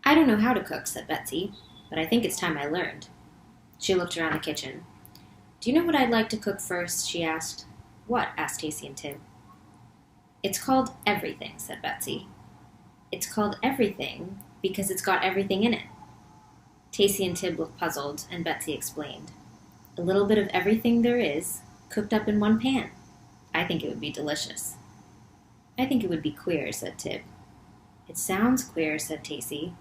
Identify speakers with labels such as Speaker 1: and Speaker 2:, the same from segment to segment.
Speaker 1: I don't know how to cook, said Betsy, but I think it's time I learned. She looked around the kitchen. Do you know what I'd like to cook first? She asked. What? Asked Tacy and Tib. It's called everything, said Betsy. It's called everything because it's got everything in it. Tacy and Tib looked puzzled, and Betsy explained. A little bit of everything there is, cooked up in one pan. I think it would be delicious. I think it would be queer, said Tib. It sounds queer, said Tacy.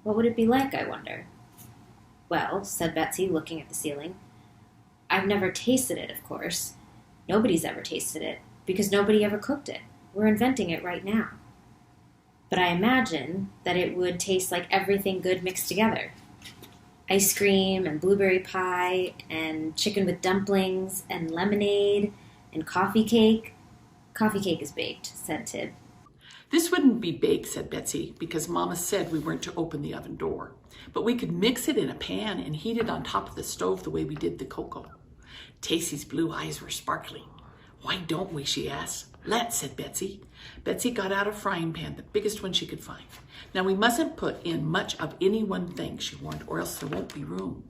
Speaker 1: What would it be like, I wonder? Well, said Betsy, looking at the ceiling, I've never tasted it, of course. Nobody's ever tasted it, because nobody ever cooked it. We're inventing it right now. But I imagine that it would taste like everything good mixed together. Ice cream and blueberry pie and chicken with dumplings and lemonade and coffee cake. Coffee cake is baked, said Tib.
Speaker 2: This wouldn't be baked, said Betsy, because Mama said we weren't to open the oven door. But we could mix it in a pan and heat it on top of the stove the way we did the cocoa. Tacy's blue eyes were sparkling. Why don't we, she asked. Let's, said Betsy. Betsy got out a frying pan, the biggest one she could find. Now we mustn't put in much of any one thing, she warned, or else there won't be room.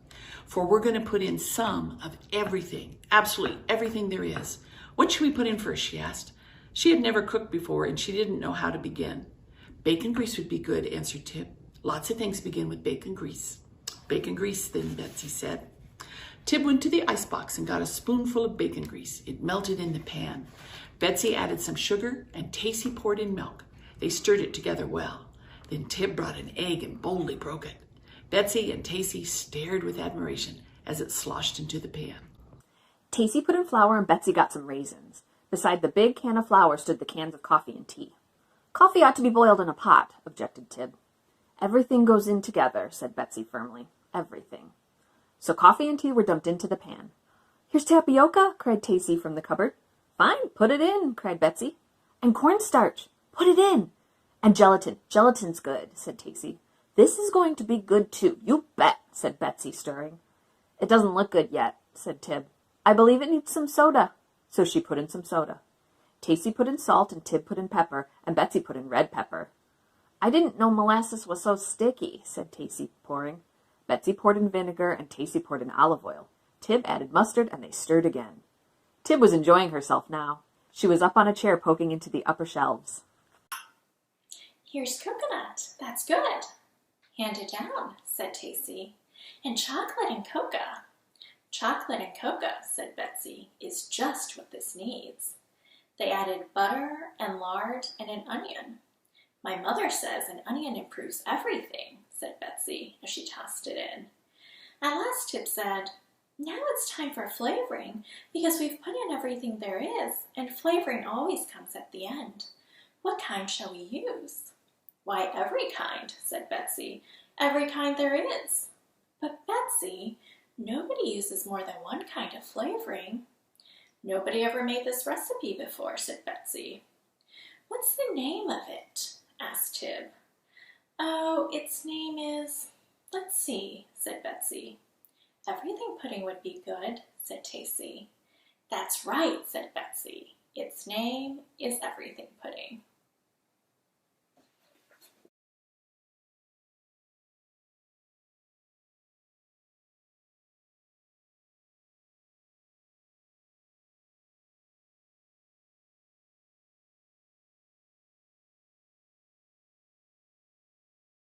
Speaker 2: For we're going to put in some of everything, absolutely everything there is. What should we put in first, she asked. She had never cooked before and she didn't know how to begin. Bacon grease would be good, answered Tib. Lots of things begin with bacon grease. Bacon grease, then, Betsy said. Tib went to the icebox and got a spoonful of bacon grease. It melted in the pan. Betsy added some sugar and Tacy poured in milk. They stirred it together well. Then Tib brought an egg and boldly broke it. Betsy and Tacy stared with admiration as it sloshed into the pan.
Speaker 3: Tacy put in flour and Betsy got some raisins. Beside the big can of flour stood the cans of coffee and tea. Coffee ought to be boiled in a pot, objected Tib. Everything goes in together, said Betsy firmly. Everything. So coffee and tea were dumped into the pan. Here's tapioca, cried Tacy from the cupboard. Fine, put it in, cried Betsy. And cornstarch, put it in. And gelatin. Gelatin's good, said Tacy. This is going to be good, too. You bet, said Betsy, stirring. It doesn't look good yet, said Tib. I believe it needs some soda. So she put in some soda. Tacy put in salt, and Tib put in pepper, and Betsy put in red pepper. I didn't know molasses was so sticky, said Tacy, pouring. Betsy poured in vinegar, and Tacy poured in olive oil. Tib added mustard, and they stirred again. Tib was enjoying herself now. She was up on a chair poking into the upper shelves.
Speaker 4: Here's coconut. That's good. Hand it down, said Tacy. And chocolate and cocoa. Chocolate and cocoa, said Betsy, is just what this needs. They added butter and lard and an onion. My mother says an onion improves everything, said Betsy as she tossed it in. At last Tib said, now it's time for flavoring, because we've put in everything there is, and flavoring always comes at the end. What kind shall we use? Why, every kind, said Betsy. Every kind there is. But Betsy, nobody uses more than one kind of flavoring. Nobody ever made this recipe before, said Betsy. What's the name of it? Asked Tib. Oh, its name is, let's see, said Betsy. Everything pudding would be good, said Tacy. That's right, said Betsy. Its name is everything pudding.